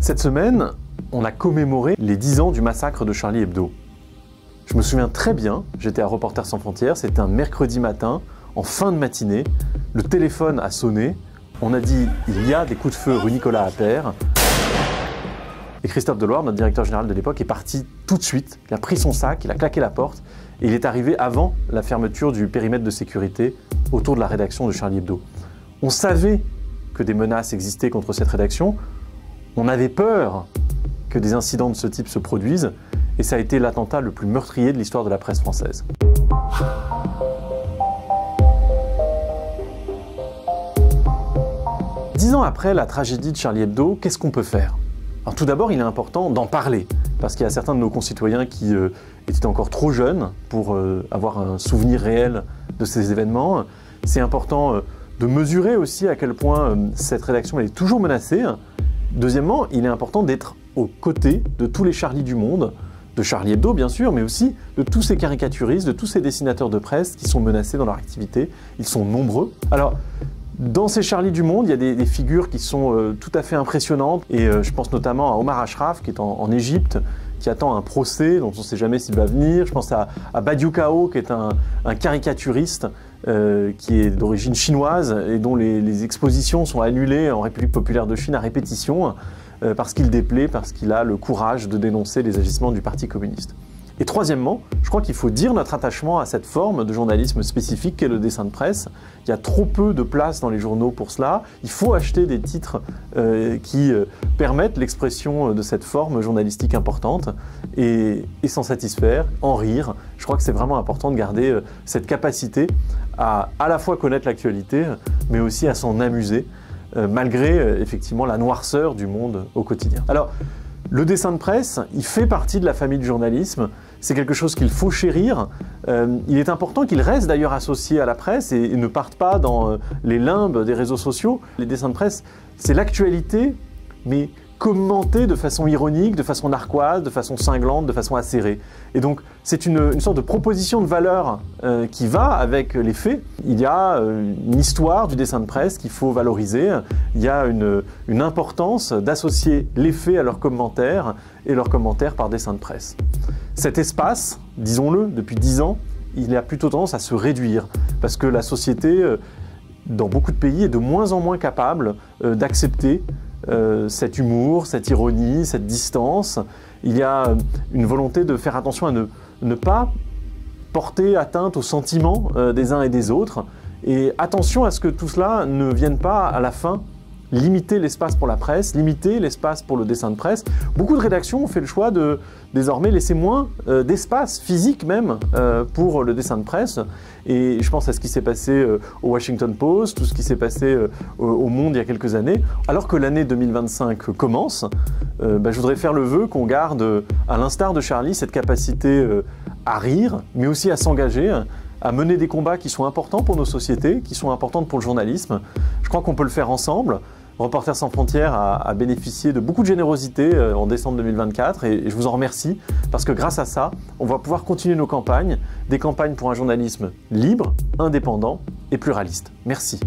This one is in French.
Cette semaine, on a commémoré les 10 ans du massacre de Charlie Hebdo. Je me souviens très bien, j'étais à Reporters sans frontières, c'était un mercredi matin, en fin de matinée, le téléphone a sonné, on a dit « il y a des coups de feu rue Nicolas Appert ». Et Christophe Deloire, notre directeur général de l'époque, est parti tout de suite, il a pris son sac, il a claqué la porte, et il est arrivé avant la fermeture du périmètre de sécurité autour de la rédaction de Charlie Hebdo. On savait que des menaces existaient contre cette rédaction, on avait peur que des incidents de ce type se produisent, et ça a été l'attentat le plus meurtrier de l'histoire de la presse française. Dix ans après la tragédie de Charlie Hebdo, qu'est-ce qu'on peut faire? Alors tout d'abord, il est important d'en parler, parce qu'il y a certains de nos concitoyens qui étaient encore trop jeunes pour avoir un souvenir réel de ces événements. C'est important de mesurer aussi à quel point cette rédaction elle est toujours menacée. Deuxièmement, il est important d'être aux côtés de tous les Charlie du monde, de Charlie Hebdo bien sûr, mais aussi de tous ces caricaturistes, de tous ces dessinateurs de presse qui sont menacés dans leur activité. Ils sont nombreux. Alors, dans ces Charlie du monde, il y a des figures qui sont tout à fait impressionnantes. Et je pense notamment à Omar Ashraf, qui est en Égypte, qui attend un procès dont on ne sait jamais s'il va venir. Je pense à Badiou Kao, qui est un caricaturiste qui est d'origine chinoise et dont les expositions sont annulées en République populaire de Chine à répétition parce qu'il déplaît, parce qu'il a le courage de dénoncer les agissements du Parti communiste. Et troisièmement, je crois qu'il faut dire notre attachement à cette forme de journalisme spécifique qu'est le dessin de presse. Il y a trop peu de place dans les journaux pour cela. Il faut acheter des titres qui permettent l'expression de cette forme journalistique importante et s'en satisfaire, en rire. Je crois que c'est vraiment important de garder cette capacité à la fois connaître l'actualité, mais aussi à s'en amuser, malgré effectivement la noirceur du monde au quotidien. Alors, le dessin de presse, il fait partie de la famille du journalisme. C'est quelque chose qu'il faut chérir. Il est important qu'il reste d'ailleurs associé à la presse et ne parte pas dans les limbes des réseaux sociaux. Les dessins de presse, c'est l'actualité, mais commentée de façon ironique, de façon narquoise, de façon cinglante, de façon acérée. Et donc, c'est une sorte de proposition de valeur qui va avec les faits. Il y a une histoire du dessin de presse qu'il faut valoriser. Il y a une importance d'associer les faits à leurs commentaires et leurs commentaires par dessin de presse. Cet espace, disons-le, depuis 10 ans, il a plutôt tendance à se réduire parce que la société, dans beaucoup de pays, est de moins en moins capable d'accepter cet humour, cette ironie, cette distance. Il y a une volonté de faire attention à ne pas porter atteinte aux sentiments des uns et des autres. Et attention à ce que tout cela ne vienne pas à la fin limiter l'espace pour la presse, limiter l'espace pour le dessin de presse. Beaucoup de rédactions ont fait le choix de désormais laisser moins d'espace physique même pour le dessin de presse. Et je pense à ce qui s'est passé au Washington Post, tout ce qui s'est passé au Monde il y a quelques années. Alors que l'année 2025 commence, je voudrais faire le vœu qu'on garde, à l'instar de Charlie, cette capacité à rire, mais aussi à s'engager, à mener des combats qui sont importants pour nos sociétés, qui sont importants pour le journalisme. Je crois qu'on peut le faire ensemble. Reporters sans frontières a bénéficié de beaucoup de générosité en décembre 2024 et je vous en remercie parce que grâce à ça, on va pouvoir continuer nos campagnes, des campagnes pour un journalisme libre, indépendant et pluraliste. Merci.